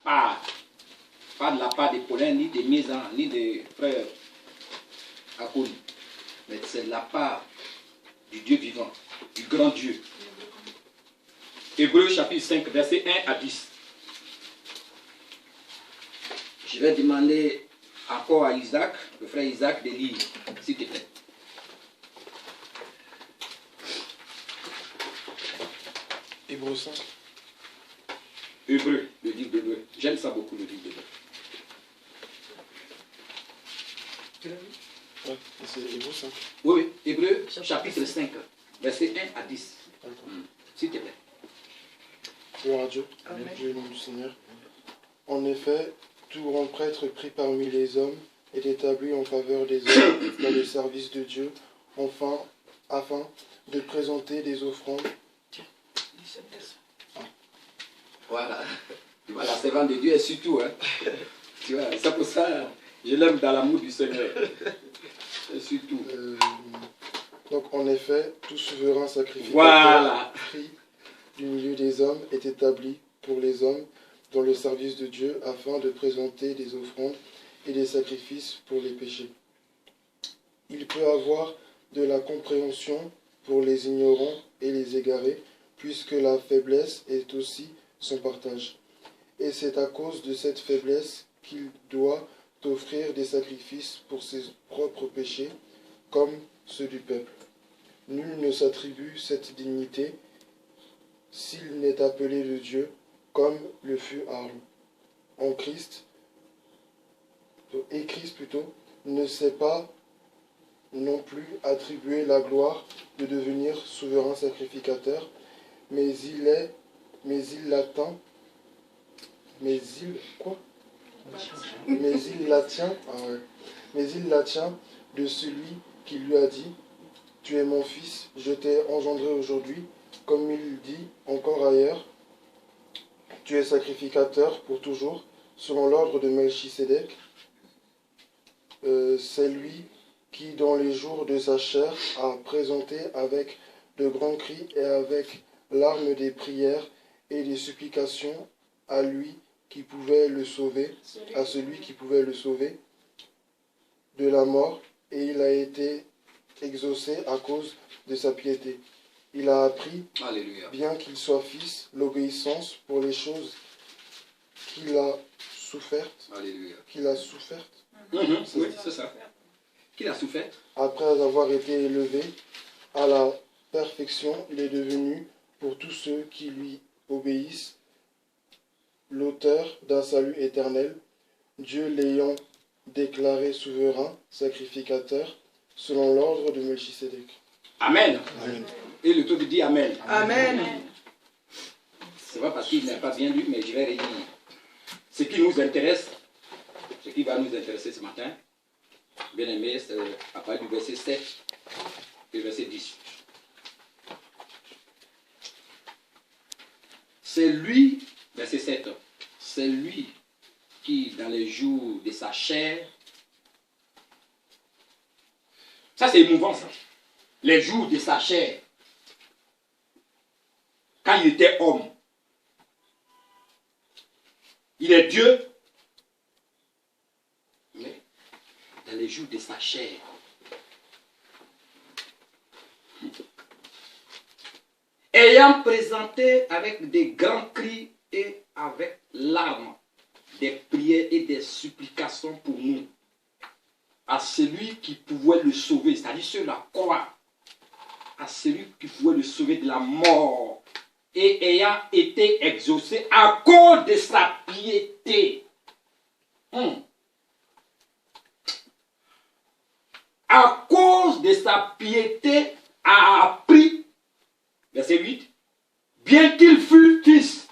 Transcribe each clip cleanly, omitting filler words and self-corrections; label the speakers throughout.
Speaker 1: pas de la part des Paulins, ni des Mézans, ni des frères Akoli, mais c'est de la part du Dieu vivant, du grand Dieu. Hébreux chapitre 5, versets 1 à 10. Je vais demander encore à Isaac, le frère Isaac, de lire, s'il te plaît.
Speaker 2: Hébreux 5.
Speaker 1: Hébreux, le livre d'Hébreux. J'aime ça beaucoup, le livre d'Hébreux.
Speaker 2: Ouais, c'est Hébreux 5.
Speaker 1: Oui, oui, Hébreux chapitre 5, versets 1 à 10. S'il te plaît.
Speaker 2: Gloire à Dieu.
Speaker 3: Amen.
Speaker 2: Dieu, le nom du Seigneur. En effet, tout grand prêtre pris parmi les hommes est établi en faveur des hommes dans le service de Dieu, afin de présenter des offrandes.
Speaker 1: Voilà. La servante de Dieu est surtout. Hein. Tu vois, c'est pour ça je l'aime dans l'amour du Seigneur. C'est surtout.
Speaker 2: Donc, en effet, tout souverain sacrificateur
Speaker 1: Voilà.
Speaker 2: pris du milieu des hommes est établi pour les hommes dans le service de Dieu, afin de présenter des offrandes et des sacrifices pour les péchés. Il peut avoir de la compréhension pour les ignorants et les égarés, puisque la faiblesse est aussi son partage. Et c'est à cause de cette faiblesse qu'il doit offrir des sacrifices pour ses propres péchés, comme ceux du peuple. Nul ne s'attribue cette dignité s'il n'est appelé de Dieu, comme le fut Aaron. En Christ, et Christ plutôt, ne s'est pas non plus attribué la gloire de devenir souverain sacrificateur, mais il la tient de celui qui lui a dit: tu es mon fils, je t'ai engendré aujourd'hui, comme il dit encore ailleurs: tu es sacrificateur pour toujours, selon l'ordre de Melchisédek. C'est lui qui, dans les jours de sa chair, a présenté avec de grands cris et avec larmes des prières et des supplications à lui qui pouvait le sauver, à celui qui pouvait le sauver de la mort, et il a été exaucé à cause de sa piété. Il a appris,
Speaker 1: Alléluia,
Speaker 2: bien qu'il soit fils, l'obéissance pour les choses qu'il a souffertes.
Speaker 1: Alléluia.
Speaker 2: Oui,
Speaker 1: Oui, c'est ça. Qu'il a souffert.
Speaker 2: Après avoir été élevé à la perfection, il est devenu, pour tous ceux qui lui obéissent, l'auteur d'un salut éternel, Dieu l'ayant déclaré souverain, sacrificateur, selon l'ordre de Melchisédek.
Speaker 1: Amen.
Speaker 2: Amen.
Speaker 1: Et le peuple dit Amen.
Speaker 3: Amen.
Speaker 1: C'est pas parce qu'il n'est pas bien lu, mais je vais redire. Ce qui nous intéresse, ce qui va nous intéresser ce matin, bien aimé, c'est à partir du verset 7 et verset 10. C'est lui, verset 7, c'est lui qui, dans les jours de sa chair, ça c'est émouvant ça, les jours de sa chair, quand il était homme, il est Dieu, mais dans les jours de sa chair, ayant présenté avec des grands cris et avec larmes des prières et des supplications pour nous, à celui qui pouvait le sauver, c'est-à-dire sur la croix, à celui qui pouvait le sauver de la mort, et ayant été exaucé à cause de sa piété. À cause de sa piété, a appris, verset 8, bien qu'il fût fils.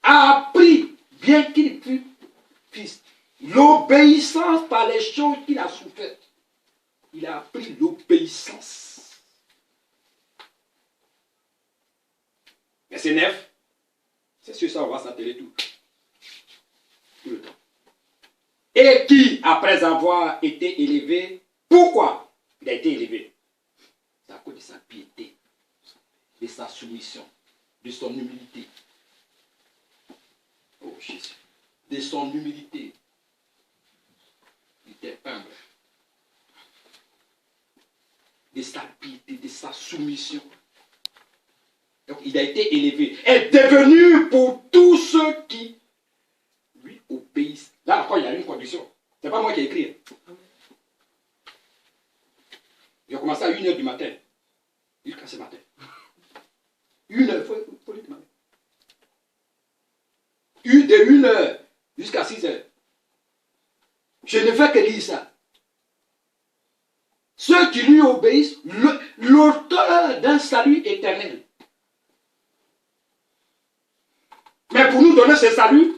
Speaker 1: A appris, bien qu'il fût fils, l'obéissance par les choses qu'il a souffert. Il a appris l'obéissance. Verset 9, c'est sur ça on va s'atteler tout le temps. Et qui, après avoir été élevé, pourquoi il a été élevé? C'est à cause de sa piété. sa soumission, de son humilité. Oh Jésus, de son humilité. Il était humble. De sa piété, de sa soumission. Donc il a été élevé. Est devenu pour tous ceux qui lui obéissent. Là encore, il y a une condition. Ce n'est pas moi qui ai écrit. J'ai commencé à 1h du matin. Jusqu'à ce matin. 1h, il faut lui demander. De 1h jusqu'à 6h. Je ne fais que lire ça. Ceux qui lui obéissent, l'auteur d'un salut éternel. Mais pour nous donner ce salut,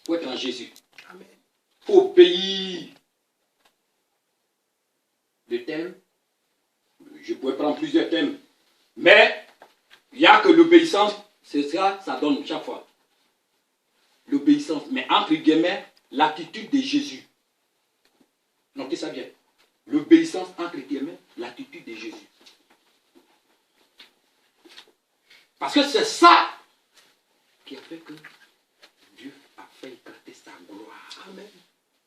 Speaker 1: il faut être en Jésus. Amen. Obéir. Le thème, je pourrais prendre plusieurs thèmes, mais il n'y a que l'obéissance, c'est ça, ça donne chaque fois. L'obéissance, mais entre guillemets, l'attitude de Jésus. Notez ça bien. L'obéissance, entre guillemets, l'attitude de Jésus. Parce que c'est ça qui a fait que Dieu a fait éclater sa gloire. Amen.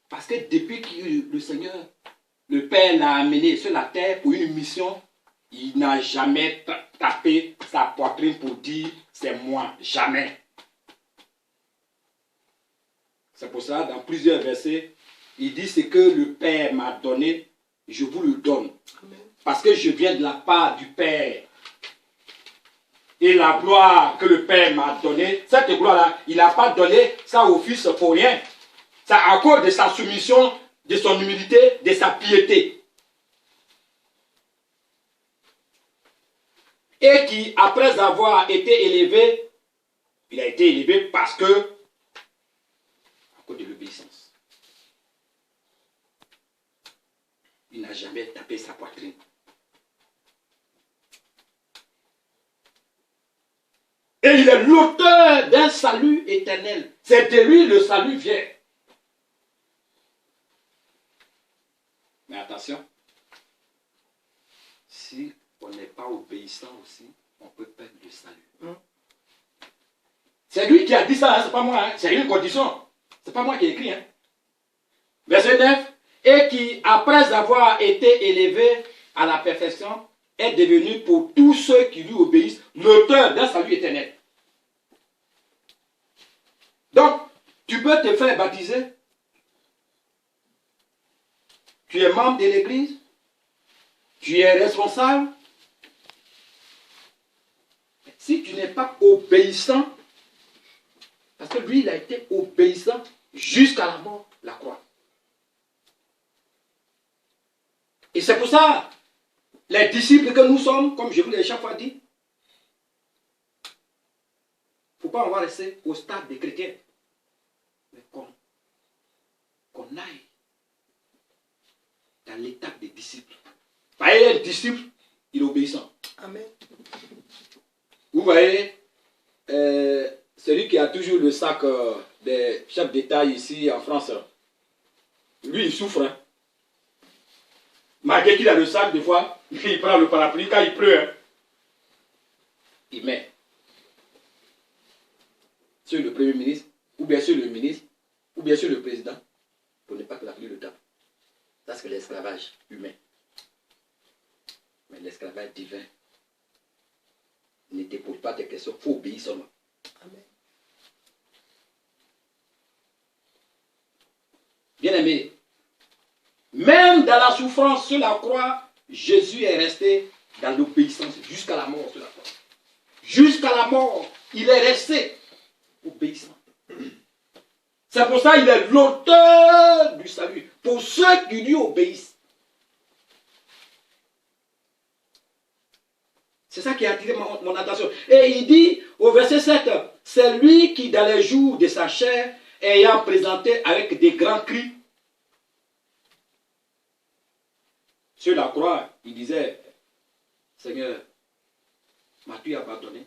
Speaker 1: Parce que depuis que le Seigneur, le Père l'a amené sur la terre pour une mission, il n'a jamais tapé sa poitrine pour dire c'est moi. Jamais. C'est pour ça, dans plusieurs versets, il dit ce que le Père m'a donné, je vous le donne. Amen. Parce que je viens de la part du Père. Et la gloire que le Père m'a donnée, cette gloire-là, il n'a pas donné ça au Fils pour rien. C'est à cause de sa soumission, de son humilité, de sa piété. Et qui, après avoir été élevé, il a été élevé parce que, à cause de l'obéissance, il n'a jamais tapé sa poitrine. Et il est l'auteur d'un salut éternel. C'est de lui le salut vient. Mais attention, si on n'est pas obéissant aussi, on peut perdre le salut. C'est lui qui a dit ça, hein, c'est pas moi. Hein, c'est une condition. C'est pas moi qui ai écrit. Hein. Verset 9. Et qui, après avoir été élevé à la perfection, est devenu pour tous ceux qui lui obéissent l'auteur d'un salut éternel. Donc, tu peux te faire baptiser. Tu es membre de l'église. Tu es responsable. Si tu n'es pas obéissant, parce que lui, il a été obéissant jusqu'à la mort, la croix. Et c'est pour ça, les disciples que nous sommes, comme je vous l'ai chaque fois dit, il ne faut pas en rester au stade des chrétiens. Mais qu'on aille dans l'étape des disciples. Vous voyez, le disciple, il est obéissant. Amen. Vous voyez, celui qui a toujours le sac des chefs d'État ici en France, lui, il souffre. Hein. Malgré qu'il a le sac, des fois, il prend le parapluie, quand il pleut, hein, il met sur le Premier ministre, ou bien sur le ministre, ou bien sur le président, pour ne pas que la pluie le tape. Ça, c'est l'esclavage humain. Mais l'esclavage divin ne te pose pas de questions, il faut obéir seulement. Amen. Bien-aimé, même dans la souffrance sur la croix, Jésus est resté dans l'obéissance jusqu'à la mort sur la croix. Jusqu'à la mort, il est resté obéissant. C'est pour ça qu'il est l'auteur du salut. Pour ceux qui lui obéissent. C'est ça qui a attiré mon attention. Et il dit au verset 7, c'est lui qui dans les jours de sa chair, ayant présenté avec des grands cris, sur la croix, il disait, Seigneur, m'as-tu abandonné?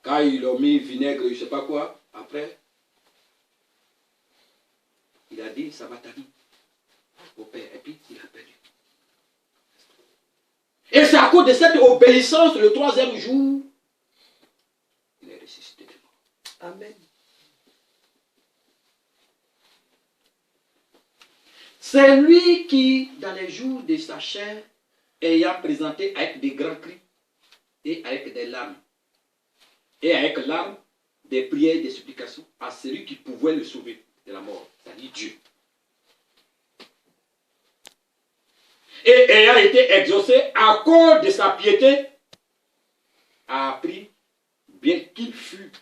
Speaker 1: Quand ils ont mis vinaigre, je ne sais pas quoi, après, il a dit, ça va ta vie au Père. Et puis, il a perdu. cause de cette obéissance, le troisième jour, il est ressuscité de mort.
Speaker 3: Amen.
Speaker 1: C'est lui qui, dans les jours de sa chair, ayant présenté avec des grands cris et avec des larmes, et avec larmes, des prières, des supplications à celui qui pouvait le sauver de la mort, c'est-à-dire Dieu. Et ayant été exaucé à cause de sa piété, a appris, bien qu'il fût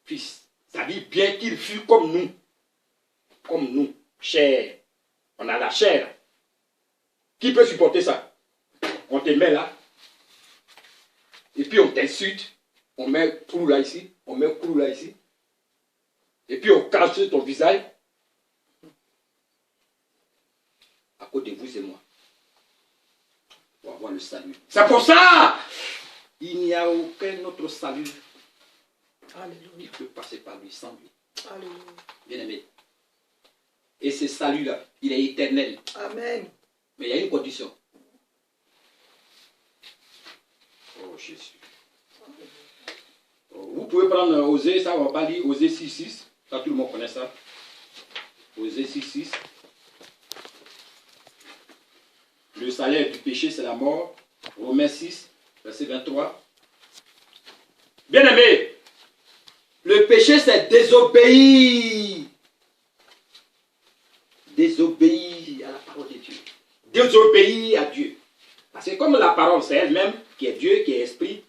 Speaker 1: fils, c'est-à-dire bien qu'il fût comme nous, chair. On a la chair. Qui peut supporter ça? On te met là, et puis on t'insulte, on met clou là ici, on met clou là ici, et puis on cache sur ton visage. À cause de vous, c'est moi. Pour avoir le salut. C'est pour ça, il n'y a aucun autre salut qui peut passer par lui, sans lui.
Speaker 3: Alléluia.
Speaker 1: Bien aimé. Et ce salut-là, il est éternel.
Speaker 3: Amen.
Speaker 1: Mais il y a une condition. Oh Jésus. Oh, vous pouvez prendre Osée, ça on va pas lire Osée 6.6. Ça tout le monde connaît ça. Osée 6.6. Le salaire du péché c'est la mort. Romains 6, verset 23. Bien aimé, le péché c'est désobéir. Désobéir à la parole de Dieu. Désobéir à Dieu. Parce que comme la parole, c'est elle-même qui est Dieu, qui est esprit,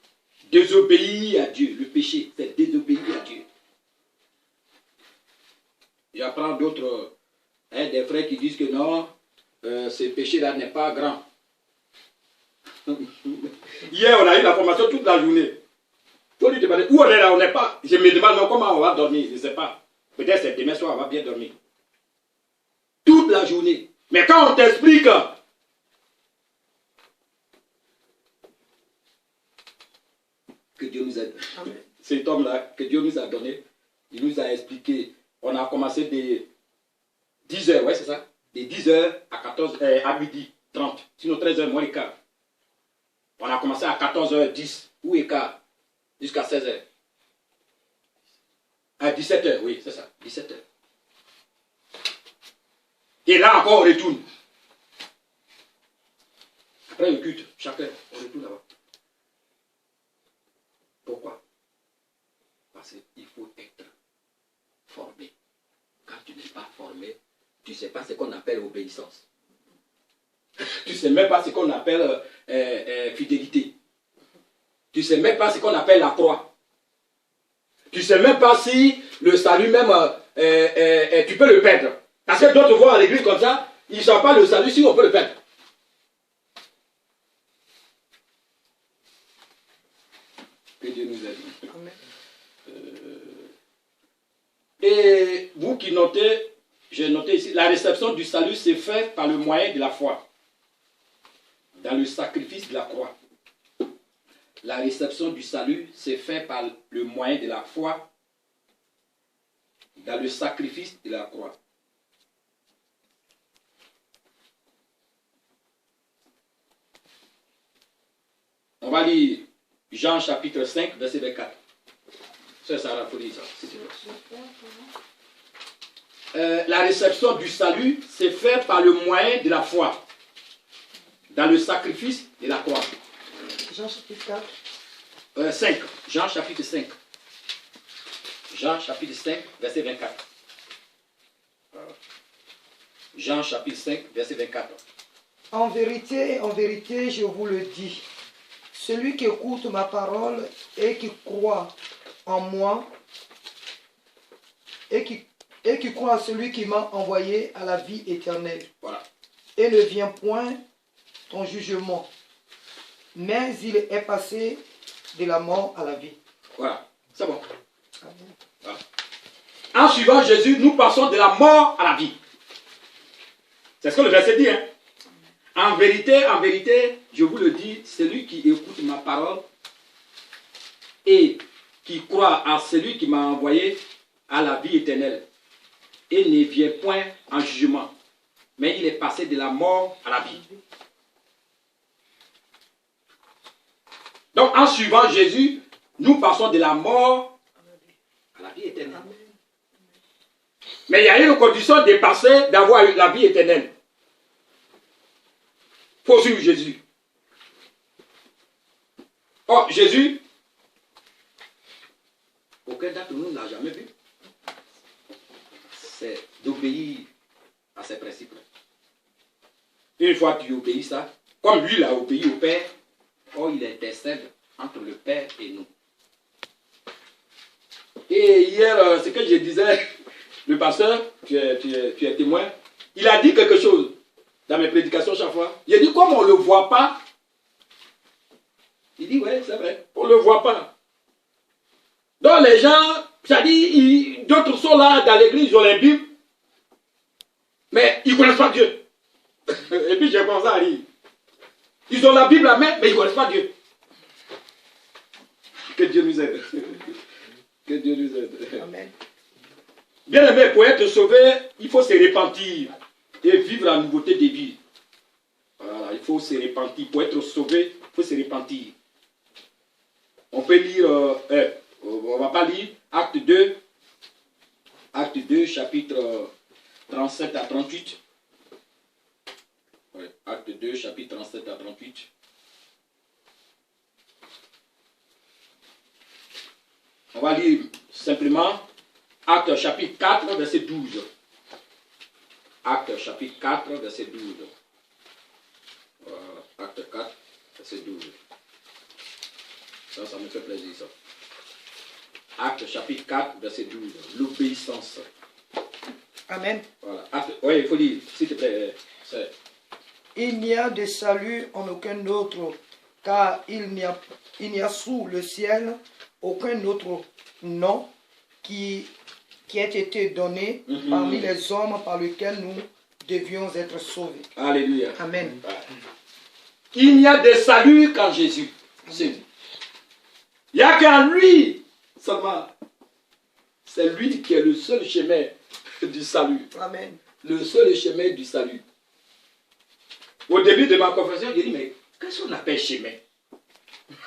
Speaker 1: désobéir à Dieu. Le péché, c'est désobéir à Dieu. J'apprends d'autres, des frères qui disent que non, ce péché-là n'est pas grand. Hier, on a eu la formation toute la journée. Où on est là, on n'est pas. Je me demande non, comment on va dormir, je ne sais pas. Peut-être c'est demain soir, on va bien dormir. Toute la journée. Mais quand on t'explique que Dieu nous a donné, cet homme-là, que Dieu nous a donné, il nous a expliqué, on a commencé des 10 heures, ouais, c'est ça, des 10 heures à midi 30, sinon 13 heures moins le quart. On a commencé à 14h10 ou écart, jusqu'à 16 heures. À 17 heures, oui, c'est ça, 17 heures. Et là encore, on retourne. Après le culte, chacun, on retourne là-bas. Pourquoi? Parce qu'il faut être formé. Quand tu n'es pas formé, tu ne sais pas ce qu'on appelle obéissance. Tu ne sais même pas ce qu'on appelle fidélité. Tu ne sais même pas ce qu'on appelle la croix. Tu ne sais même pas si le salut même, tu peux le perdre. Parce que d'autres voient à l'église comme ça, ils ne savent pas le salut si on peut le perdre. Que Dieu nous aide. Et vous qui notez, j'ai noté ici, la réception du salut s'est faite par le moyen de la foi, dans le sacrifice de la croix. La réception du salut s'est faite par le moyen de la foi, dans le sacrifice de la croix. On va lire Jean chapitre 5, verset 24. Ça, il faut lire ça. La réception du salut s'est faite par le moyen de la foi, dans le sacrifice de la croix.
Speaker 3: Jean chapitre 4.
Speaker 1: 5. Jean chapitre 5. Jean chapitre 5, verset 24. Jean chapitre 5, verset 24.
Speaker 3: En vérité, je vous le dis, celui qui écoute ma parole et qui croit en moi, et qui croit à celui qui m'a envoyé à la vie éternelle.
Speaker 1: Voilà.
Speaker 3: Et ne vient point ton jugement, mais il est passé de la mort à la vie.
Speaker 1: Voilà. C'est bon.
Speaker 3: Amen.
Speaker 1: Voilà. En suivant Jésus, nous passons de la mort à la vie. C'est ce que le verset dit. Hein? En vérité, je vous le dis, celui qui écoute ma parole et qui croit à celui qui m'a envoyé à la vie éternelle et ne vient point en jugement, mais il est passé de la mort à la vie. Donc en suivant Jésus, nous passons de la mort à la vie éternelle. Mais il y a une condition de passer, d'avoir la vie éternelle. Il faut suivre Jésus. Or, Jésus, aucun d'entre nous n'a jamais vu. C'est d'obéir à ses principes. Une fois que tu obéis ça, comme lui il a obéi au Père, or il intercède entre le Père et nous. Et hier, ce que je disais, le pasteur, tu es témoin, il a dit quelque chose dans mes prédications chaque fois. Il a dit, comme on ne le voit pas, il dit, ouais, c'est vrai, on ne le voit pas. Donc les gens, c'est-à-dire, d'autres sont là dans l'église, ils ont la Bible, mais ils ne connaissent pas Dieu. Et puis j'ai pensé à rire. Ils ont la Bible à main, mais ils ne connaissent pas Dieu. Que Dieu nous aide. Que Dieu nous aide.
Speaker 3: Amen.
Speaker 1: Bien aimé, pour être sauvé, il faut se repentir et vivre la nouveauté de vie. Voilà, il faut se repentir. Pour être sauvé, il faut se repentir. On peut lire, on ne va pas lire, Acte 2, chapitre 37 à 38. Ouais, Acte 2, chapitre 37 à 38. On va lire simplement Acte chapitre 4, verset 12. Acte chapitre 4, verset 12. Acte 4, verset 12. Ça me fait plaisir, ça. Acte chapitre 4, verset 12. L'obéissance.
Speaker 3: Amen.
Speaker 1: Voilà. Oui, il faut lire, s'il te plaît.
Speaker 3: Il n'y a de salut en aucun autre, car il n'y a sous le ciel aucun autre nom qui ait été donné parmi les hommes par lesquels nous devions être sauvés.
Speaker 1: Alléluia.
Speaker 3: Amen.
Speaker 1: Il n'y a de salut qu'en Jésus. C'est lui. Il n'y a qu'en lui seulement. C'est lui qui est le seul chemin du salut.
Speaker 3: Amen.
Speaker 1: Le seul chemin du salut. Au début de ma confession, j'ai dit, mais qu'est-ce qu'on appelle chemin?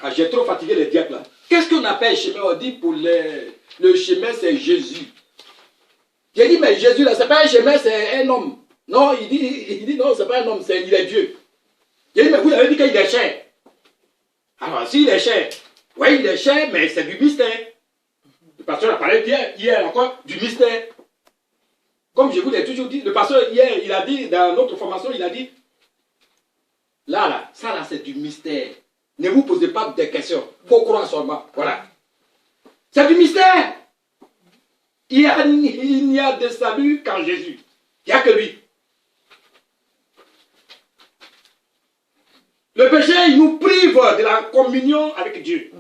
Speaker 1: Ah, j'ai trop fatigué les diacres là. Qu'est-ce qu'on appelle chemin? On dit pour le chemin, c'est Jésus. J'ai dit, mais Jésus là, c'est pas un chemin, c'est un homme. Non, il dit non, c'est pas un homme, il est Dieu. J'ai dit, mais vous avez dit qu'il est cher. Alors, s'il est cher, oui, il est cher, mais c'est du mystère. Le pasteur a parlé hier encore du mystère. Comme je vous l'ai toujours dit, le pasteur hier, il a dit, dans notre formation, il a dit, là, ça là, c'est du mystère. Ne vous posez pas de questions. Il faut croire seulement. Voilà. C'est du mystère. Il n'y a de salut qu'en Jésus. Il n'y a que lui. Le péché, il nous prive de la communion avec Dieu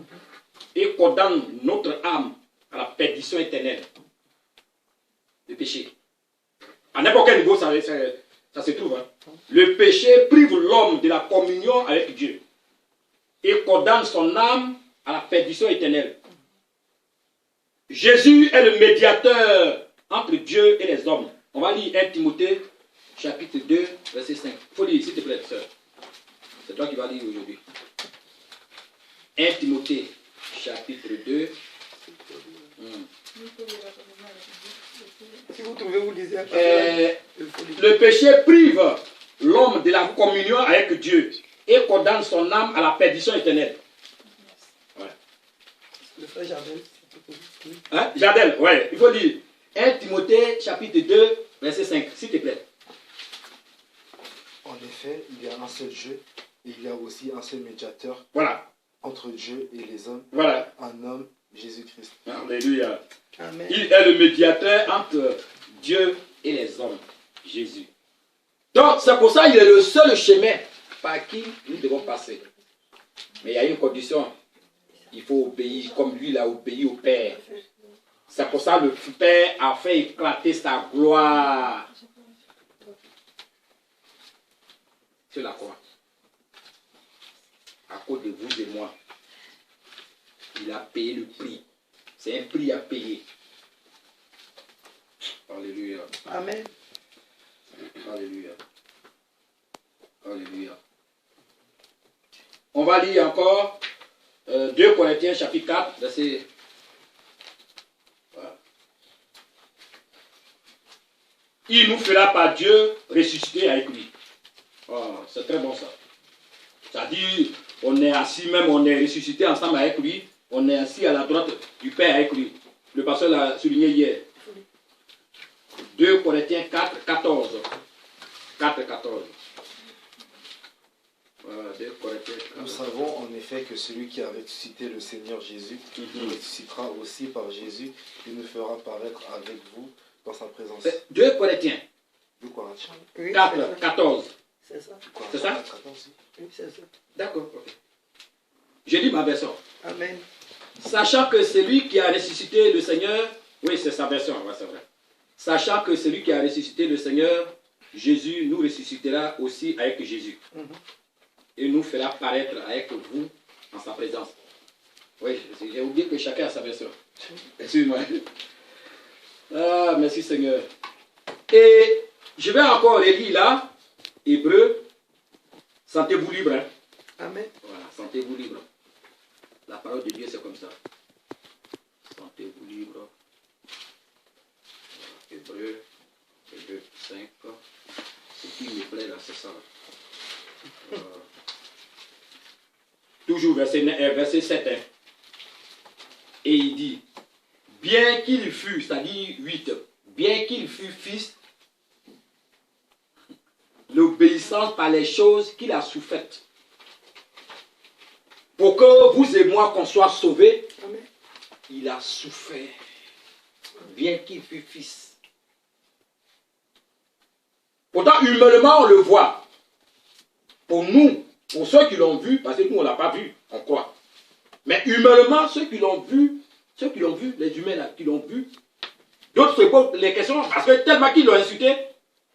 Speaker 1: et condamne notre âme à la perdition éternelle. Le péché. À n'importe quel niveau, ça se trouve. Hein. Le péché prive l'homme de la communion avec Dieu et condamne son âme à la perdition éternelle. Jésus est le médiateur entre Dieu et les hommes. On va lire 1 Timothée, chapitre 2, verset 5. Il faut lire, s'il te plaît, sœur. C'est toi qui vas lire aujourd'hui. 1 Timothée, chapitre 2.
Speaker 3: Si vous trouvez, vous lisez.
Speaker 1: Le péché prive l'homme de la communion avec Dieu et condamne son âme à la perdition éternelle. Ouais.
Speaker 3: Le frère Jardel.
Speaker 1: Hein? Jardel, ouais, il faut lire. 1 Timothée, chapitre 2, verset 5, s'il te plaît.
Speaker 2: En effet, il y a un seul Dieu, et il y a aussi un seul médiateur
Speaker 1: Voilà.
Speaker 2: entre Dieu et les hommes,
Speaker 1: Voilà.
Speaker 2: un homme, Jésus-Christ.
Speaker 1: Alléluia.
Speaker 3: Amen.
Speaker 1: Il est le médiateur entre Dieu et les hommes, Jésus. Donc, c'est pour ça qu'il est le seul chemin par qui nous devons passer. Mais il y a une condition. Il faut obéir comme lui, il a obéi au Père. C'est pour ça que le Père a fait éclater sa gloire sur la croix. À cause de vous et moi. Il a payé le prix. C'est un prix à payer. Alléluia.
Speaker 3: Amen.
Speaker 1: Alléluia. Alléluia. On va lire encore 2 Corinthiens chapitre 4, verset... Voilà. Il nous fera par Dieu ressusciter avec lui. Oh, c'est très bon ça. Ça dit, on est assis même, on est ressuscité ensemble avec lui. On est assis à la droite du Père avec lui. Le pasteur l'a souligné hier. 2 Corinthiens 4, 14. 4, 14. Voilà, 2 Corinthiens 4.
Speaker 4: Nous savons en effet que celui qui a ressuscité le Seigneur Jésus nous ressuscitera aussi par Jésus et nous fera paraître avec vous dans sa présence.
Speaker 1: 2 Corinthiens
Speaker 4: 2 Corinthiens.
Speaker 3: Oui,
Speaker 1: 4, 14.
Speaker 3: c'est ça.
Speaker 1: C'est ça?
Speaker 4: 14.
Speaker 3: Oui, c'est ça.
Speaker 1: D'accord. Ok. J'ai dit ma version.
Speaker 3: Amen.
Speaker 1: Sachant que celui qui a ressuscité le Seigneur, oui, c'est sa version, ouais, c'est vrai. Sachant que celui qui a ressuscité le Seigneur, Jésus nous ressuscitera aussi avec Jésus. Et nous fera paraître avec vous en sa présence. Oui, j'ai oublié que chacun a sa version. Excuse-moi. Ah, merci Seigneur. Et je vais encore relire là, Hébreu. Sentez-vous libre. Hein?
Speaker 3: Amen.
Speaker 1: Voilà, sentez-vous libre. La parole de Dieu, c'est comme ça. Sentez-vous libre. Hébreu 5. Ce qui me plaît là, c'est ça. Toujours verset 7. Hein. Et il dit, bien qu'il fût, c'est-à-dire 8, bien qu'il fût fils, l'obéissance par les choses qu'il a soufaites, pour que vous et moi qu'on soit sauvés,
Speaker 3: Amen.
Speaker 1: il a souffert, bien qu'il fût fils. Pourtant, humainement, on le voit. Pour nous, pour ceux qui l'ont vu, parce que nous, on ne l'a pas vu, on croit. Mais humainement, ceux qui l'ont vu, les humains là, qui l'ont vu, d'autres se posent les questions, parce que tellement qu'ils l'ont insulté,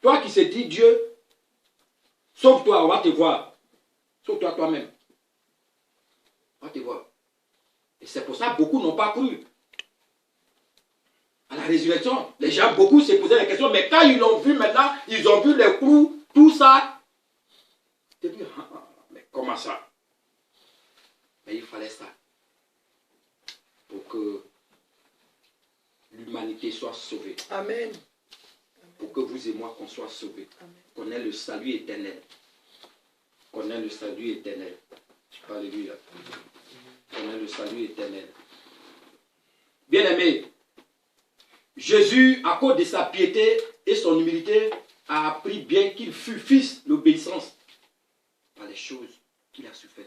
Speaker 1: toi qui s'est dit, Dieu, sauve-toi, on va te voir. Sauve-toi toi-même. On va te voir. Et c'est pour ça que beaucoup n'ont pas cru. À la résurrection, les gens, beaucoup se posaient la question, mais quand ils l'ont vu maintenant, ils ont vu les clous, tout ça. Ils se disent, mais comment ça? Mais il fallait ça. Pour que l'humanité soit sauvée.
Speaker 3: Amen.
Speaker 1: Pour que vous et moi, qu'on soit sauvés. Qu'on ait le salut éternel. Qu'on ait le salut éternel. Alléluia. Qu'on ait le salut éternel. Bien-aimé, Jésus, à cause de sa piété et son humilité, a appris bien qu'il fut fils l'obéissance par les choses qu'il a su faire.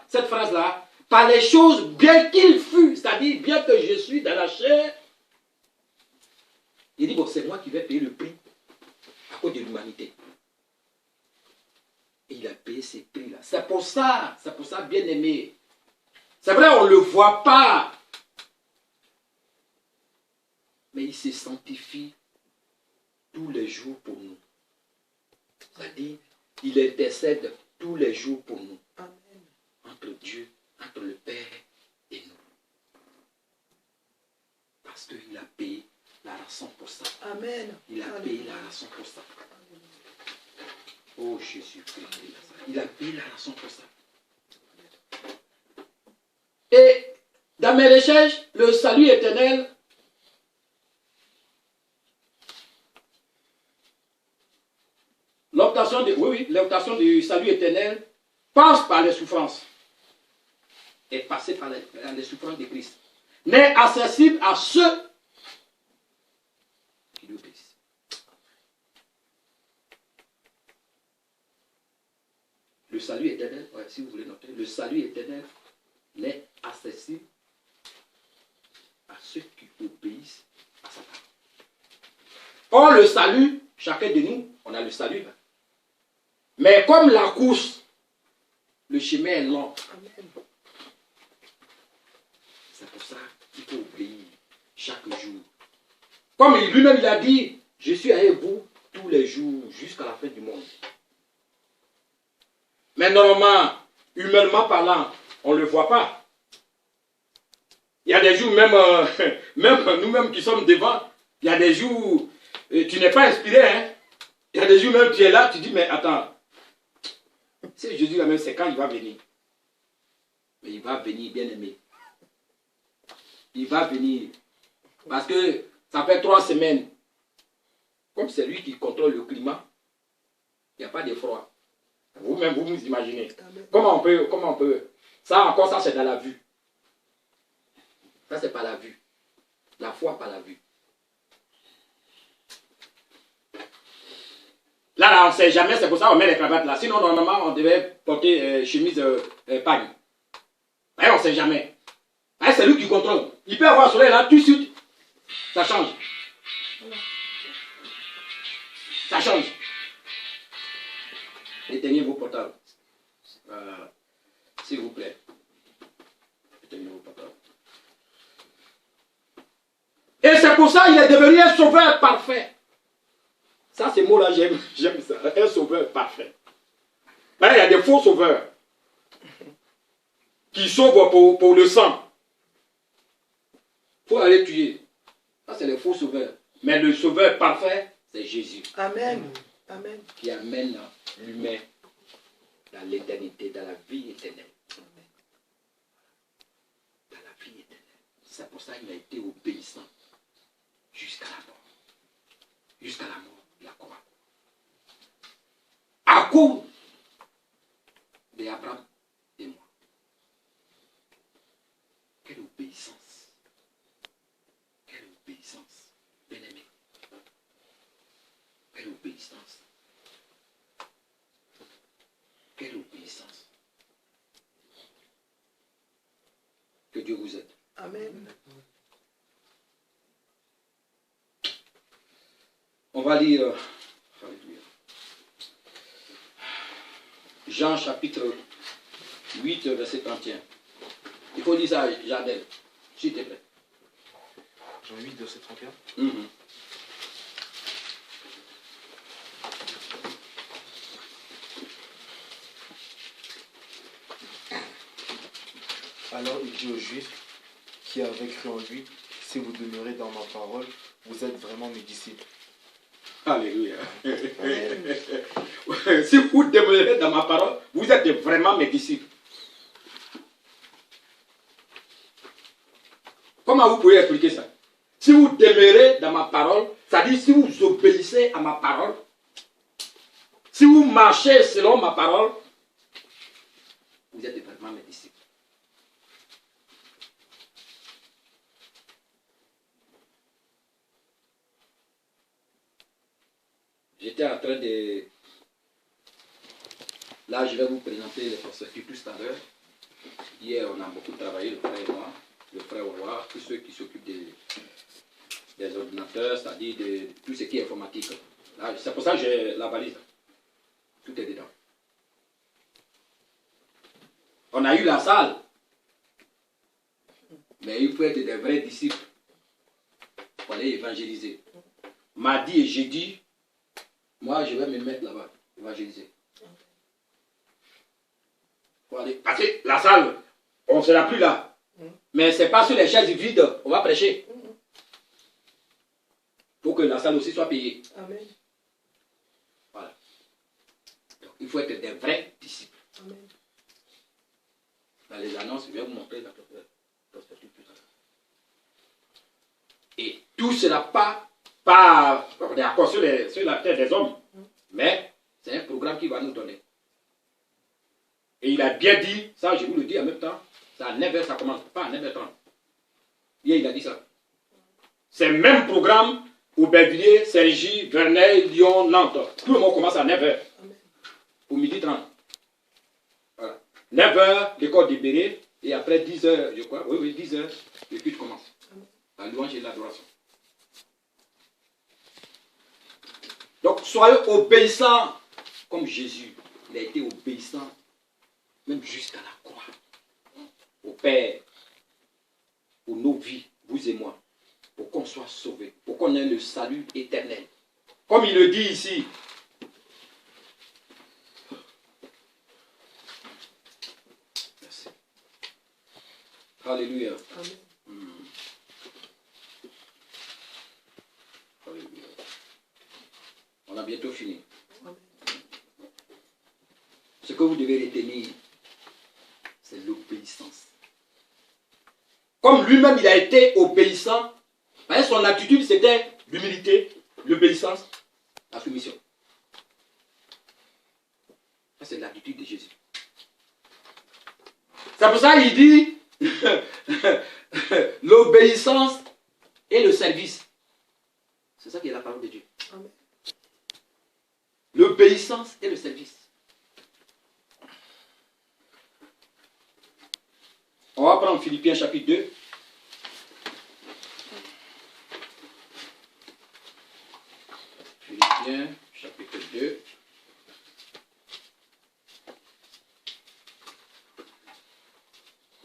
Speaker 1: Cette phrase-là, par les choses bien qu'il fut, c'est-à-dire bien que je suis dans la chair, il dit, bon, c'est moi qui vais payer le prix à cause de l'humanité. Et il a payé ces prix-là. C'est pour ça, bien aimé. C'est vrai, on ne le voit pas. Mais il se sanctifie tous les jours pour nous. C'est-à-dire, il intercède tous les jours pour nous.
Speaker 3: Amen.
Speaker 1: Entre Dieu, entre le Père et nous. Parce qu'il a payé la rançon pour ça.
Speaker 3: Amen.
Speaker 1: Il a payé la rançon pour ça. Oh Jésus, il a payé la rançon pour ça. Et dans mes recherches, le salut éternel, l'obtention du salut éternel passe par les souffrances. Et passer par les souffrances de Christ. N'est accessible à ceux qui lui obéissent. Le salut éternel, ouais, si vous voulez noter, le salut éternel n'est accessible à ceux qui obéissent à sa parole. Or, le salut, chacun de nous, on a le salut. Mais comme la course, le chemin est long.
Speaker 3: Amen.
Speaker 1: C'est pour ça qu'il faut obéir chaque jour. Comme lui-même il a dit, je suis avec vous tous les jours jusqu'à la fin du monde. Mais normalement, humainement parlant, on ne le voit pas. Il y a des jours, même nous-mêmes qui sommes devant, il y a des jours, tu n'es pas inspiré. Hein? Il y a des jours même, tu es là, tu dis, mais attends, c'est Jésus là même, c'est quand il va venir. Mais il va venir, bien aimé. Il va venir. Parce que ça fait 3 semaines. Comme c'est lui qui contrôle le climat, il n'y a pas de froid. Vous-même, vous vous imaginez. Comment on peut... Ça encore, ça c'est dans la vue. Ça c'est pas la vue. La foi par la vue. Là, on ne sait jamais, c'est pour ça qu'on met les cravates là. Sinon, normalement, on devait porter chemise pagne. Mais on ne sait jamais. C'est lui qui contrôle. Il peut avoir le soleil là, tout de suite. Ça change. Ça change. Éteignez vos portables. S'il vous plaît. Éteignez vos portables. Et c'est pour ça qu'il est devenu un sauveur parfait. Ça, ces mots-là, j'aime ça. Un sauveur parfait. Ben, il y a des faux sauveurs qui sauvent pour le sang. Il faut aller tuer. Ça, c'est les faux sauveurs. Mais le sauveur parfait, c'est Jésus.
Speaker 3: Amen. Amen.
Speaker 1: Qui amène l'humain dans l'éternité, dans la vie éternelle. Dans la vie éternelle. C'est pour ça qu'il a été obéissant jusqu'à la mort. Jusqu'à la mort. La croix. À cause d'Abraham et moi. Quelle obéissance. Quelle obéissance. Bien-aimé. Quelle obéissance. Quelle obéissance. Que Dieu vous aide.
Speaker 3: Amen.
Speaker 1: On va lire Jean chapitre 8, verset 31. Il faut lire ça, Jardel, s'il te plaît.
Speaker 4: Jean 8, verset 31. Alors il dit aux Juifs qui avaient cru en lui, si vous demeurez dans ma parole, vous êtes vraiment mes disciples.
Speaker 1: Alléluia. Si vous demeurez dans ma parole, vous êtes vraiment mes disciples. Comment vous pouvez expliquer ça? Si vous demeurez dans ma parole, c'est-à-dire si vous obéissez à ma parole, si vous marchez selon ma parole, vous êtes vraiment mes disciples. J'étais en train de... Là, je vais vous présenter les processus tout à l'heure. Hier, on a beaucoup travaillé, le frère et moi, le frère Aurora, tous ceux qui s'occupent des ordinateurs, c'est-à-dire de tout ce qui est informatique. C'est pour ça que j'ai la valise. Tout est dedans. On a eu la salle. Mais il faut être des vrais disciples pour aller évangéliser. Mardi et jeudi, moi, je vais me mettre là-bas, évangéliser. Parce que la salle, on ne sera plus là. Mais ce n'est pas sur les chaises vides, on va prêcher. Pour que la salle aussi soit payée. Amen. Voilà. Donc, il faut être des vrais disciples. Amen. Dans les annonces, je vais vous montrer la perspective plus tard. Et tout cela pas on est encore sur la terre des hommes. Mais c'est un programme qui va nous donner. Et il a bien dit, ça je vous le dis en même temps, c'est à 9h ça commence, pas à 9h30. Hier il a dit ça. C'est le même programme Aubervilliers, Cergy, Verneuil, Lyon, Nantes. Tout le monde commence à 9h. Au midi 30. Voilà. 9h, l'école de Béret, et après 10h, je crois, oui, 10h, le culte commence. La louange et l'adoration. Donc, soyez obéissants comme Jésus. Il a été obéissant, même jusqu'à la croix. Au Père, pour nos vies, vous et moi, pour qu'on soit sauvés, pour qu'on ait le salut éternel. Comme il le dit ici. Merci. Alléluia. Amen. Alléluia. On a bientôt fini. Ce que vous devez retenir, c'est l'obéissance. l'obéissance. Comme lui-même, il a été obéissant, son attitude, c'était l'humilité, l'obéissance, la soumission. Ça, c'est l'attitude de Jésus. C'est pour ça qu'il dit l'obéissance et le service. C'est ça qui est la parole de Dieu. L'obéissance et le service. On va prendre Philippiens chapitre 2. Philippiens chapitre 2.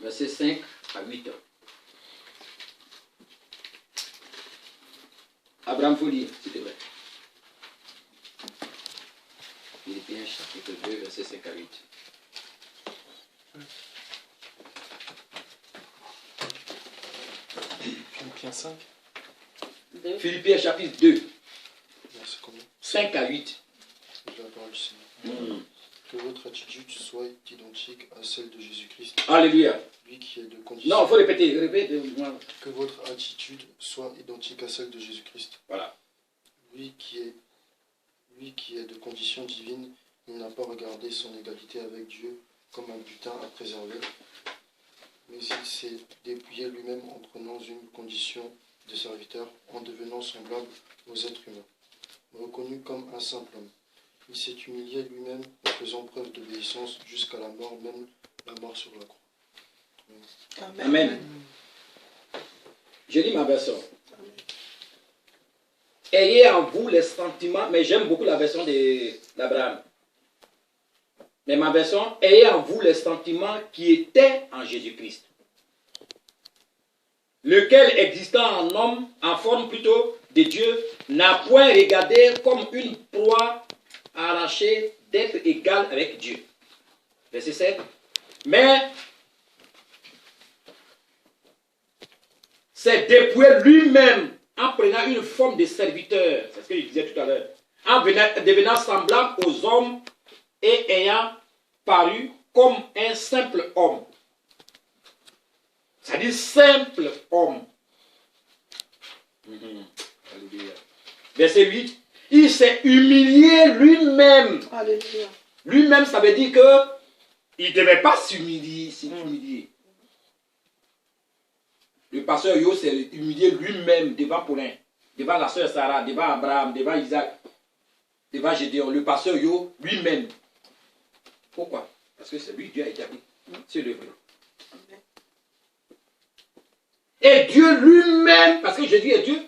Speaker 1: Versets 5 à 8. Abraham, il faut lire, s'il te plaît. Philippiens chapitre 2, versets 5 à 8.
Speaker 2: Philippiens 5.
Speaker 1: Philippiens chapitre 2,
Speaker 2: Verset combien?
Speaker 1: 5 à 8.
Speaker 2: De la parole du Seigneur. Que votre attitude soit identique à celle de Jésus-Christ,
Speaker 1: Alléluia.
Speaker 2: lui qui est de condition.
Speaker 1: Non, il faut répéter, répète-moi.
Speaker 2: Que votre attitude soit identique à celle de Jésus-Christ.
Speaker 1: Voilà.
Speaker 2: Lui qui est de condition divine, il n'a pas regardé son égalité avec Dieu comme un butin à préserver, mais il s'est dépouillé lui-même en prenant une condition de serviteur, en devenant semblable aux êtres humains. Reconnu comme un simple homme, il s'est humilié lui-même en faisant preuve d'obéissance jusqu'à la mort, même la mort sur la croix.
Speaker 1: Amen. Je lis ma version. Ayez en vous les sentiments, mais j'aime beaucoup la version d'Abraham. Mais ma version, ayez en vous les sentiments qui étaient en Jésus-Christ, lequel existant en homme, en forme plutôt de Dieu, n'a point regardé comme une proie arrachée d'être égal avec Dieu. Verset 7. Mais s'est dépouillé lui-même en prenant une forme de serviteur, c'est ce que je disais tout à l'heure, en devenant semblable aux hommes et ayant paru comme un simple homme. C'est-à-dire simple homme. Alléluia. Verset 8. Il s'est humilié lui-même.
Speaker 3: Alléluia.
Speaker 1: Lui-même, ça veut dire que il ne devait pas s'humilier. Le pasteur Yo s'est humilié lui-même devant Paulin, devant la sœur Sarah, devant Abraham, devant Isaac, devant Gédéon. Le pasteur Yo lui-même. Pourquoi? Parce que c'est lui, Dieu a établi. C'est le vrai. Et Dieu lui-même, parce que Jésus est Dieu,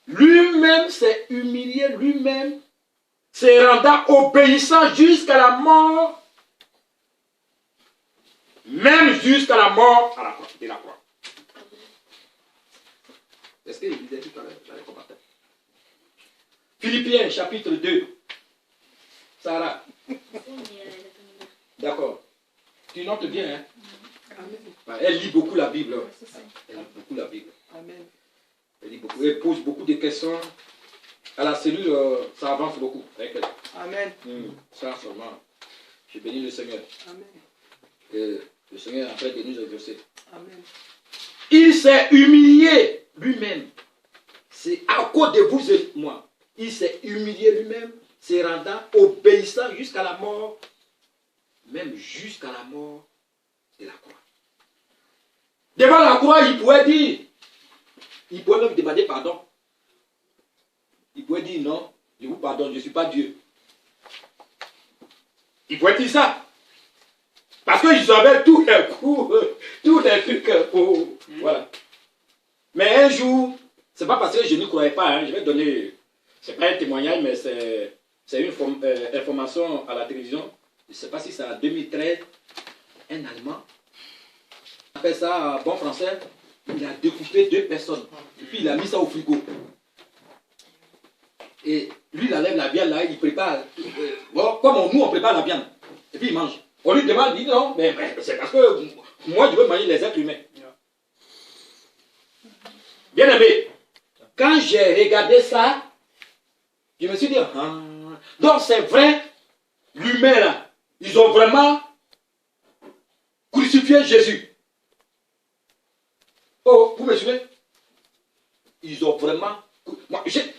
Speaker 1: lui-même s'est humilié lui-même, se rendant obéissant jusqu'à la mort, même jusqu'à la mort de la croix. C'est ce que je disais tout à l'heure dans les commentaires. Philippiens chapitre 2. Sarah. D'accord. Tu notes bien, hein?
Speaker 3: Amen.
Speaker 1: Elle lit beaucoup la Bible. Elle lit beaucoup la Bible.
Speaker 3: Amen.
Speaker 1: Elle lit beaucoup. Elle pose beaucoup de questions. À la cellule, ça avance beaucoup avec elle.
Speaker 3: Amen.
Speaker 1: Ça seulement. Je bénis le Seigneur.
Speaker 3: Amen.
Speaker 1: Et le Seigneur est en train de nous exaucer.
Speaker 3: Amen.
Speaker 1: Il s'est humilié lui-même. C'est à cause de vous et moi. Il s'est humilié lui-même, se rendant obéissant jusqu'à la mort, même jusqu'à la mort de la croix. Devant la croix, il pouvait dire, il pouvait même demander pardon. Il pouvait dire non, je vous pardonne, je ne suis pas Dieu. Il pouvait dire ça. Parce qu'ils avaient tous les coups, tous les trucs pour... Voilà. Mais un jour, c'est pas parce que je ne croyais pas, hein, je vais donner... C'est pas un témoignage, mais c'est une information à la télévision. Je ne sais pas si c'est en 2013. Un Allemand, on appelle ça bon français, il a découpé 2 personnes. Et puis il a mis ça au frigo. Et lui, il enlève la viande là, il prépare. Bon, comme nous, on prépare la viande. Et puis il mange. On lui demande, il dit non, mais c'est parce que moi, je veux manger les êtres humains. Bien aimé, quand j'ai regardé ça, je me suis dit, ah, donc c'est vrai, l'humain là, ils ont vraiment crucifié crucifié Jésus. Oh, vous me suivez? Ils ont vraiment...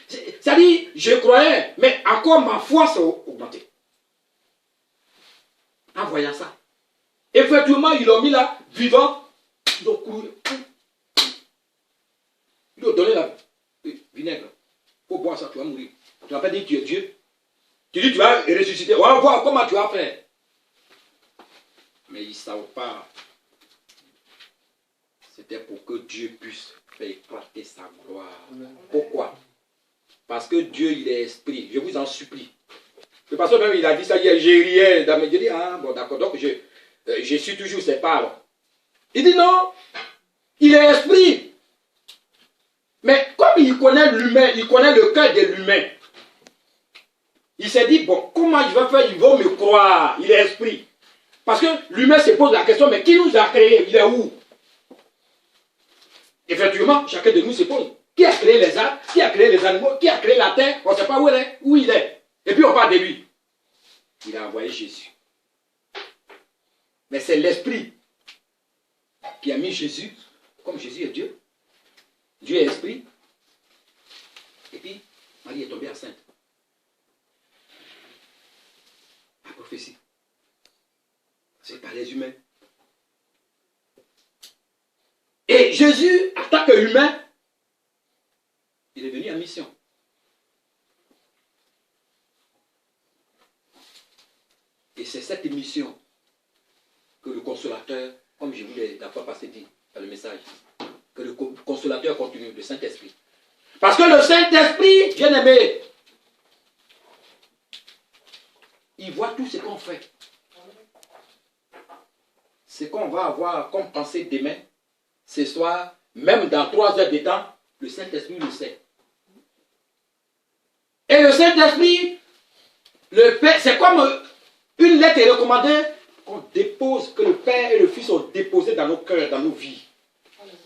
Speaker 1: C'est-à-dire, je croyais, mais encore ma foi s'est augmentée. En voyant ça. Effectivement, ils l'ont mis là, vivant. Ils ont couru. Ils lui ont donné la vinaigre. Il faut boire ça, tu vas mourir. Tu vas pas dire que tu es Dieu. Tu dis tu vas ressusciter. On va voir comment tu vas faire. Mais ils ne savent pas. C'était pour que Dieu puisse faire éclater sa gloire. Pourquoi? Parce que Dieu, il est esprit. Je vous en supplie. Le pasteur même, il a dit ça hier. J'ai rié. J'ai dit, ah bon d'accord. Donc je suis toujours ses paroles. Il dit non. Il est esprit. Mais comme il connaît l'humain, il connaît le cœur de l'humain. Il s'est dit, bon, comment je vais faire? Ils vont me croire. Il est esprit. Parce que l'humain se pose la question, mais qui nous a créés? Il est où? Effectivement, chacun de nous se pose. Qui a créé les arbres? Qui a créé les animaux? Qui a créé la terre? On ne sait pas où il est. Et puis on parle de lui. Il a envoyé Jésus. Mais c'est l'esprit qui a mis Jésus, comme Jésus est Dieu. Dieu est esprit. Et puis, Marie est tombée enceinte. La prophétie. C'est par les humains. Et Jésus, en tant qu'humain, il est venu en mission. Et c'est cette mission que le consolateur, comme je vous l'ai la fois passée dit dans le message, que le consolateur continue, le Saint-Esprit. Parce que le Saint-Esprit, bien aimé, il voit tout ce qu'on fait. Ce qu'on va avoir comme pensée demain, ce soir, même dans 3 heures de temps, le Saint-Esprit le sait. Et le Saint-Esprit, c'est comme une lettre recommandée qu'on dépose, que le Père et le Fils ont déposé dans nos cœurs, dans nos vies.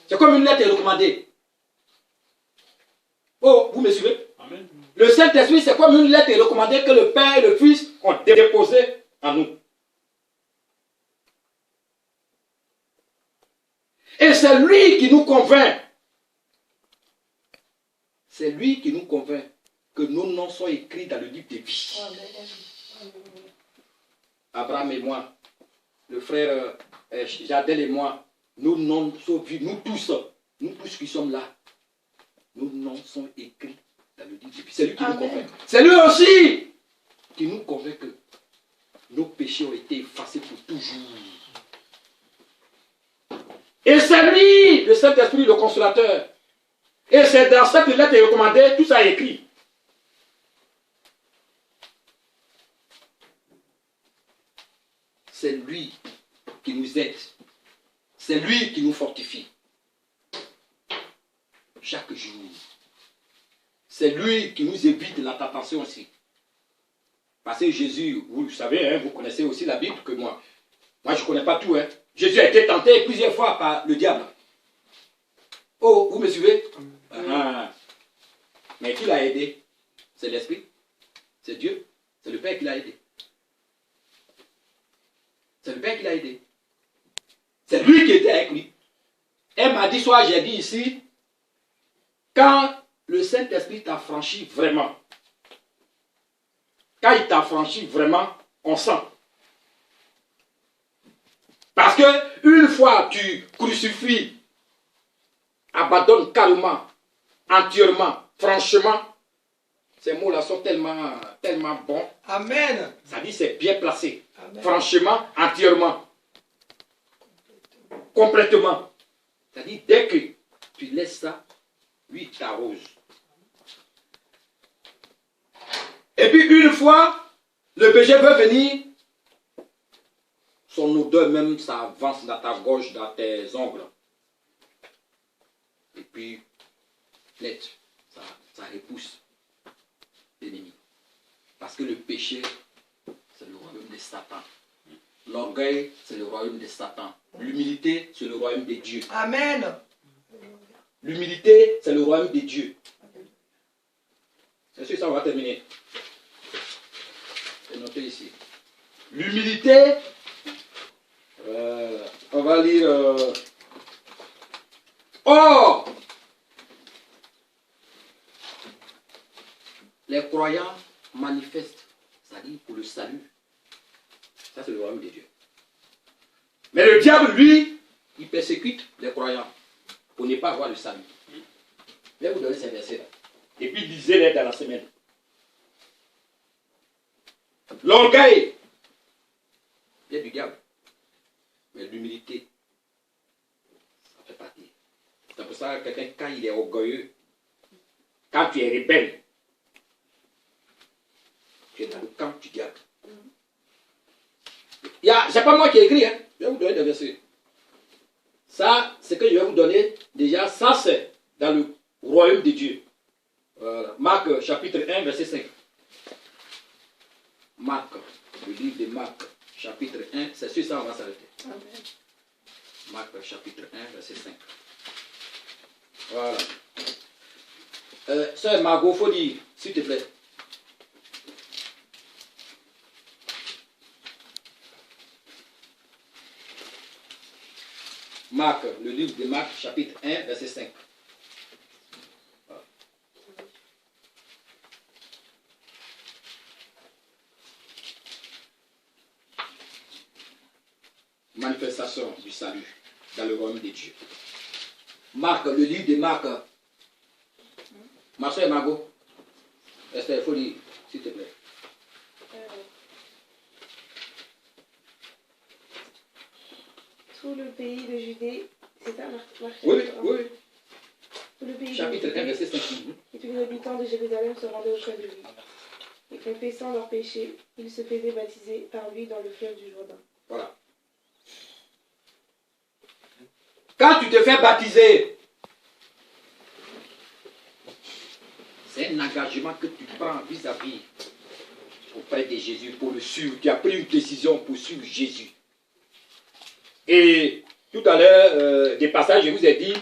Speaker 1: C'est comme une lettre recommandée. Oh, vous me suivez? Amen. Le Saint-Esprit, c'est comme une lettre recommandée que le Père et le Fils ont déposée en nous. Et c'est lui qui nous convainc. C'est lui qui nous convainc que nos noms sont écrits dans le livre de vie. Abraham et moi, le frère Jadel et moi, nos noms sont vus, nous tous qui sommes là, nos noms sont écrits dans le livre de vie. C'est lui qui nous convainc. C'est lui aussi qui nous convainc que nos péchés ont été effacés pour toujours. Et c'est lui, le Saint-Esprit, le consolateur. Et c'est dans cette lettre recommandée, tout ça est écrit. C'est lui qui nous aide. C'est lui qui nous fortifie. Chaque jour. C'est lui qui nous évite la tentation aussi. Parce que Jésus, vous le savez, hein, vous connaissez aussi la Bible que moi. Moi, je ne connais pas tout. Hein. Jésus a été tenté plusieurs fois par le diable. Oh, vous me suivez? Mais qui l'a aidé? C'est l'Esprit. C'est Dieu. C'est le Père qui l'a aidé. C'est le Père qui l'a aidé. C'est lui qui était avec lui. Et mardi soir, j'ai dit ici, quand le Saint-Esprit t'a franchi vraiment, quand il t'a franchi vraiment, on sent. Parce que une fois tu crucifies, abandonnes carrément, entièrement, franchement, ces mots-là sont tellement bons.
Speaker 3: Amen.
Speaker 1: Ça dit c'est bien placé.
Speaker 3: Amen.
Speaker 1: Franchement, entièrement. Complètement. Ça dit dès que tu laisses ça, lui t'arrose. Et puis une fois, le péché veut venir, son odeur même, ça avance dans ta gorge, dans tes ongles. Et puis, net, ça repousse l'ennemi. Parce que le péché, c'est le royaume de Satan. L'orgueil, c'est le royaume de Satan. L'humilité, c'est le royaume de Dieu.
Speaker 3: Amen.
Speaker 1: L'humilité, c'est le royaume de Dieu. C'est sûr, ça va terminer. C'est noté ici. L'humilité, on va Or, les croyants manifestent, c'est-à-dire pour le salut. Ça, c'est le royaume de Dieu. Mais le diable, lui, il persécute les croyants pour ne pas avoir le salut. Je vais vous donner ces versets-là. Et puis, lisez-les dans la semaine. L'orgueil, c'est du diable. Mais l'humilité, ça fait partie. C'est pour ça que quelqu'un, quand il est orgueilleux, quand tu es rebelle, tu es dans le camp du diable. C'est pas moi qui ai écrit, hein. Je vais vous donner des versets. Ça, ce que je vais vous donner, déjà, ça c'est dans le royaume de Dieu. Voilà. Marc chapitre 1, verset 5. Marc, le livre de Marc, chapitre 1, c'est sur ça on va s'arrêter. Marc chapitre 1, verset 5. Voilà. Sœur Margot, faut dire, s'il te plaît. Marc, le livre de Marc, chapitre 1, verset 5. Voilà. Manifestation du salut dans le royaume de Dieu. Marc, le livre de Marc. Ma soeur Margot. Esther, il faut lire, s'il te plaît.
Speaker 5: Tout le pays de Judée, c'est ça, Marc?
Speaker 1: Oui.
Speaker 5: Tout le pays
Speaker 1: Chapitre
Speaker 5: de
Speaker 1: 1,
Speaker 5: Judée
Speaker 1: verset 5.
Speaker 5: et tous les habitants de Jérusalem se rendaient auprès de lui. Et confessant leurs péchés, ils se faisaient baptiser par lui dans le fleuve du Jourdain.
Speaker 1: Voilà. Quand tu te fais baptiser, c'est un engagement que tu prends vis-à-vis auprès de Jésus pour le suivre. Tu as pris une décision pour suivre Jésus. Et tout à l'heure, des passages, je vous ai dit,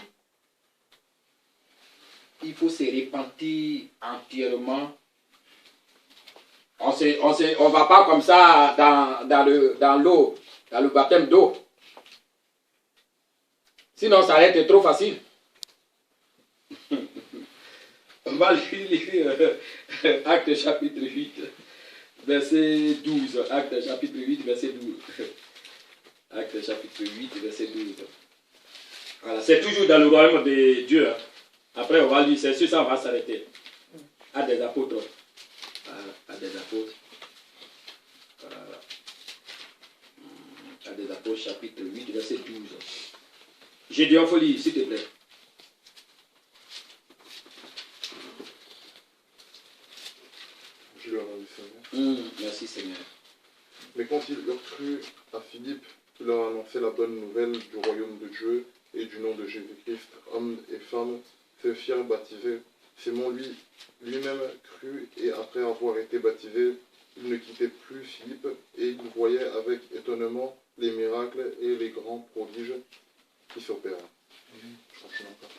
Speaker 1: il faut se repentir entièrement. On ne va pas comme ça dans l'eau, dans le baptême d'eau. Sinon, ça va être trop facile. On va lire Acte chapitre 8, verset 12. Acte chapitre 8, verset 12. Acte chapitre 8, verset 12. Voilà, c'est toujours dans le royaume de Dieu. Hein. Après, on va lire, c'est sur ça, on va s'arrêter. Acte des apôtres. Voilà, Acte des apôtres. Voilà. Acte des apôtres, chapitre 8, verset 12. Gédéon, faut lire, s'il te plaît.
Speaker 2: Je leur avais Seigneur.
Speaker 1: Merci Seigneur.
Speaker 2: Mais quand ils eurent cru à Philippe, il leur annonçait la bonne nouvelle du royaume de Dieu et du nom de Jésus-Christ. Hommes et femmes se firent baptiser. Simon lui-même crut et après avoir été baptisé, il ne quittait plus Philippe et il voyait avec étonnement les miracles et les grands prodiges qui s'opèrent. Je continue encore.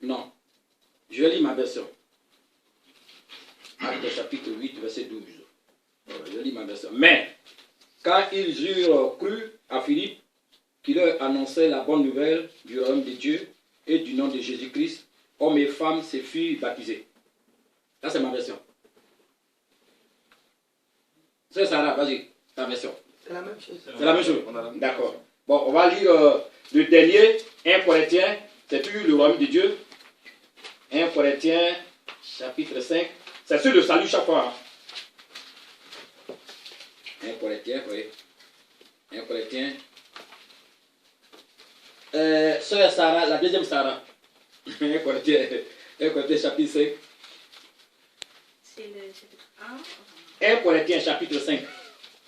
Speaker 1: Non. Je vais lire ma version. Acte chapitre 8, verset 12. Voilà, je lis ma version. Mais, quand ils eurent cru à Philippe, qui leur annonçait la bonne nouvelle du royaume de Dieu et du nom de Jésus-Christ, hommes et femmes se furent baptisés. Ça, c'est ma version. C'est ça, vas-y, ta version.
Speaker 3: C'est la même chose.
Speaker 1: C'est la même chose. D'accord. Bon, on va lire le dernier, 1 Corinthiens, c'est toujours le royaume de Dieu. 1 Corinthiens, chapitre 5. C'est sur le salut chaque fois. Hein. 1 Corinthiens, oui. 1 Corinthiens. Sœur Sarah, la deuxième Sarah. 1 Corinthiens, chapitre 5.
Speaker 5: C'est le chapitre
Speaker 1: 1 Corinthiens, chapitre 5.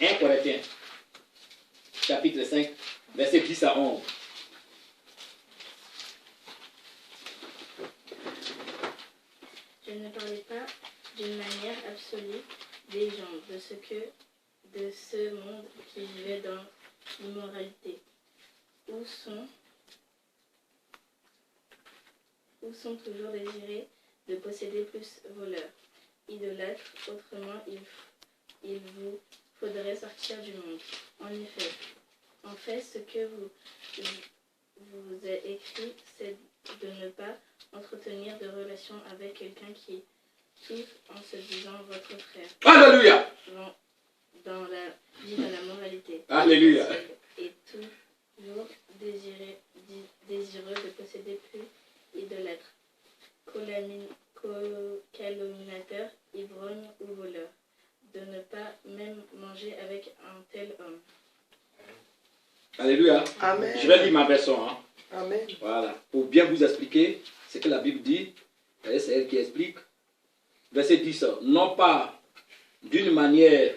Speaker 1: 1 Corinthiens, chapitre 5, verset 10 à 11.
Speaker 5: Je ne parlais pas d'une manière absolue des gens, de ce monde qui vivait dans l'immoralité, où sont toujours désirés de posséder plus voleurs, idolâtres, autrement il vous faudrait sortir du monde. En effet, En fait, ce que vous est écrit, c'est de ne pas entretenir de relations avec quelqu'un qui kiffe en se disant votre frère.
Speaker 1: Alléluia.
Speaker 5: Dans la moralité.
Speaker 1: Alléluia.
Speaker 5: Et toujours désireux de posséder plus idolâtre, calomniateur, ivrogne ou voleur, de ne pas même manger avec un tel homme.
Speaker 1: Alléluia.
Speaker 3: Amen.
Speaker 1: Je vais lire ma version. Hein.
Speaker 3: Amen.
Speaker 1: Voilà. Pour bien vous expliquer ce que la Bible dit, c'est elle qui explique. Verset 10. Non pas d'une manière,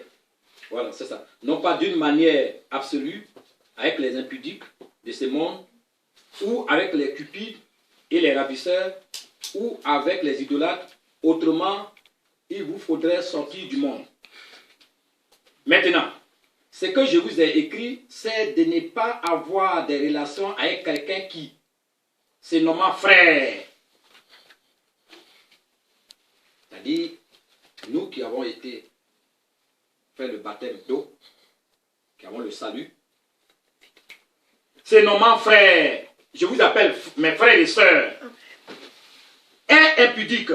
Speaker 1: voilà, c'est ça. Non pas d'une manière absolue, avec les impudiques de ce monde, ou avec les cupides et les ravisseurs, ou avec les idolâtres. Autrement, il vous faudrait sortir du monde. Maintenant, ce que je vous ai écrit, c'est de ne pas avoir des relations avec quelqu'un qui se nomme frère. C'est-à-dire, nous qui avons été fait le baptême d'eau, qui avons le salut, se nommant frère, je vous appelle mes frères et sœurs, est impudique,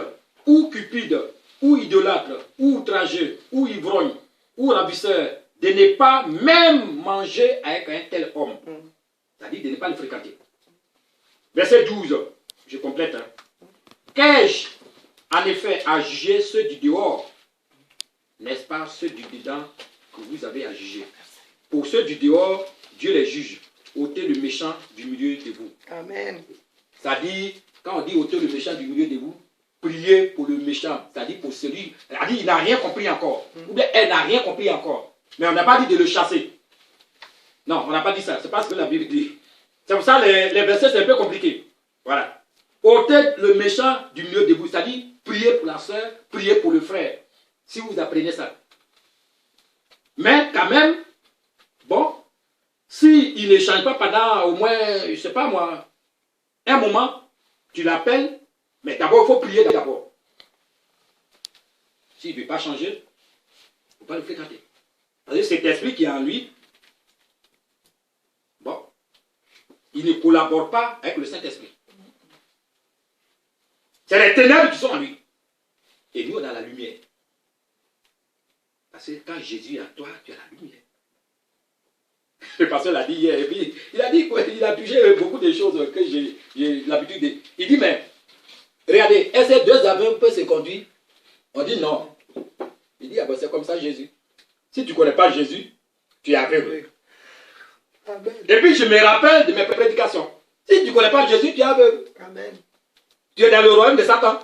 Speaker 1: ou cupide, ou idolâtre, ou outrageux, ou ivrogne, ou ravisseur, de ne pas même manger avec un tel homme. C'est-à-dire de ne pas le fréquenter. Verset 12, je complète. Hein. Qu'ai-je en effet à juger ceux du dehors? N'est-ce pas ceux du dedans que vous avez à juger? Pour ceux du dehors, Dieu les juge. Ôtez le méchant du milieu de vous.
Speaker 3: Amen.
Speaker 1: C'est-à-dire, quand on dit ôtez le méchant du milieu de vous, priez pour le méchant. C'est-à-dire pour celui, c'est-à-dire il n'a rien compris encore. Ou bien elle n'a rien compris encore. Mais on n'a pas dit de le chasser. Non, on n'a pas dit ça. C'est pas ce que la Bible dit. C'est pour ça les versets, c'est un peu compliqué. Voilà. Ôtez le méchant du milieu de vous. C'est-à-dire, priez pour la soeur, priez pour le frère. Si vous apprenez ça. Mais quand même, bon, s'il ne change pas pendant au moins, je ne sais pas moi, un moment, tu l'appelles, mais d'abord, il faut prier d'abord. S'il ne veut pas changer, il ne faut pas le fréquenter. Parce que cet esprit qui est en lui, bon, il ne collabore pas avec le Saint-Esprit. C'est les ténèbres qui sont en lui. Et nous, on a la lumière. Parce que quand Jésus est en toi, tu as la lumière. Le pasteur l'a dit hier, et puis il a dit qu'il a touché beaucoup de choses que j'ai l'habitude de... Il dit, mais, regardez, est-ce que deux aveugles peuvent se conduire? On dit non. Il dit, ah ben c'est comme ça Jésus. Si tu ne connais pas Jésus, tu es aveugle.
Speaker 3: Amen.
Speaker 1: Et puis je me rappelle de mes prédications. Si tu ne connais pas Jésus, tu es aveugle.
Speaker 3: Amen.
Speaker 1: Tu es dans le royaume de Satan.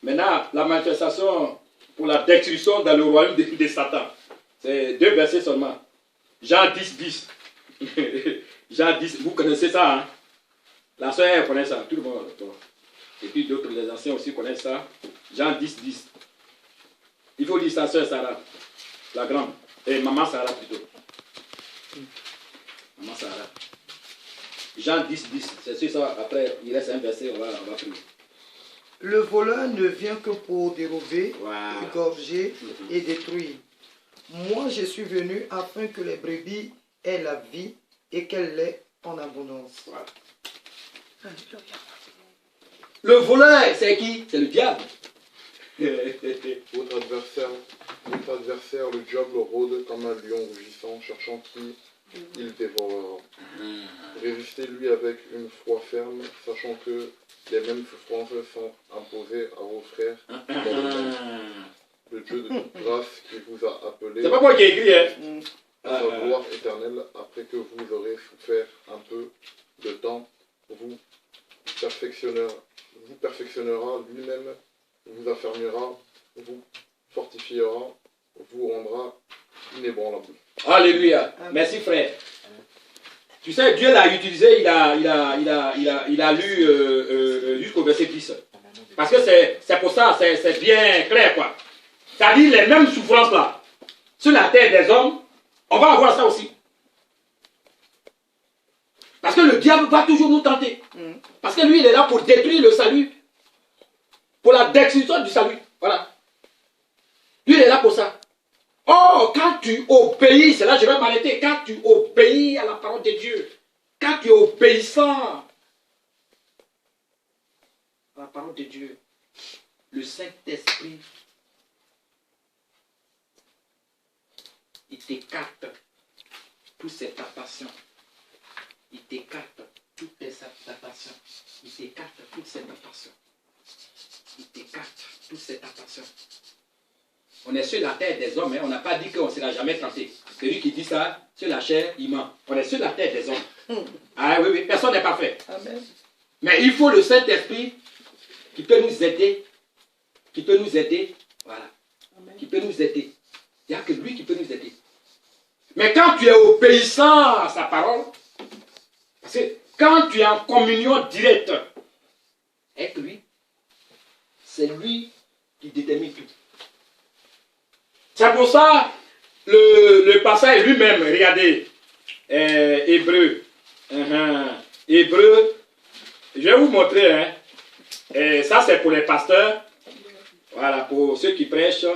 Speaker 1: Maintenant, la manifestation pour la destruction dans le royaume de Satan. C'est 2 versets seulement. Jean 10, 10. Jean 10, vous connaissez ça, hein? La soeur, elle connaît ça, tout le monde. Et puis d'autres, les anciens aussi connaissent ça. Jean 10, 10. Il faut lire sa soeur Sarah, la grande. Et maman Sarah plutôt. Maman Sarah. Jean 10, 10. C'est ça, après, il reste un verset, on va prier.
Speaker 3: Le voleur ne vient que pour dérober,
Speaker 1: Voilà.
Speaker 3: égorger et détruire. Moi, je suis venu afin que les brebis aient la vie et qu'elle l'ait en abondance.
Speaker 1: Voilà. Le voleur, c'est qui? C'est le diable.
Speaker 2: Votre adversaire, le diable, rôde comme un lion rugissant, cherchant qui il dévorera. Résistez-lui avec une foi ferme, sachant que les mêmes souffrances sont imposées à vos frères dans le monde. Le Dieu de toute grâce qui vous a appelé
Speaker 1: C'est pas moi qui ai écrit, hein?
Speaker 2: à sa gloire éternelle, après que vous aurez souffert un peu de temps, vous perfectionnera lui-même, vous affermira, vous fortifiera, vous rendra inébranlable.
Speaker 1: Alléluia. Merci frère. Tu sais, Dieu l'a utilisé, il a lu jusqu'au verset 10. Parce que c'est pour ça, c'est bien clair quoi. C'est-à-dire les mêmes souffrances là, sur la terre des hommes, on va avoir ça aussi. Parce que le diable va toujours nous tenter. Parce que lui, il est là pour détruire le salut. Pour la destruction du salut. Voilà. Lui, il est là pour ça. Oh, quand tu obéis, c'est là que je vais m'arrêter, quand tu obéis à la parole de Dieu, quand tu es obéissant à la parole de Dieu, le Saint-Esprit, il t'écarte toute cette passion. Il t'écarte toute cette passion. Il t'écarte toute cette passion. Il t'écarte toute cette passion. On est sur la terre des hommes, hein. On n'a pas dit qu'on ne sera jamais tenté. Celui qui dit ça, sur la chair, il ment. On est sur la terre des hommes. Ah oui, oui, personne n'est parfait.
Speaker 3: Amen.
Speaker 1: Mais il faut le Saint-Esprit qui peut nous aider. Qui peut nous aider. Voilà.
Speaker 3: Amen.
Speaker 1: Qui peut nous aider. Il n'y a que lui qui peut nous aider. Mais quand tu es obéissant à sa parole, parce que quand tu es en communion directe avec lui, c'est lui qui détermine tout. C'est pour ça, le passage lui-même, regardez, Hébreu. Hébreu, je vais vous montrer, hein. Ça c'est pour les pasteurs, voilà, pour ceux qui prêchent.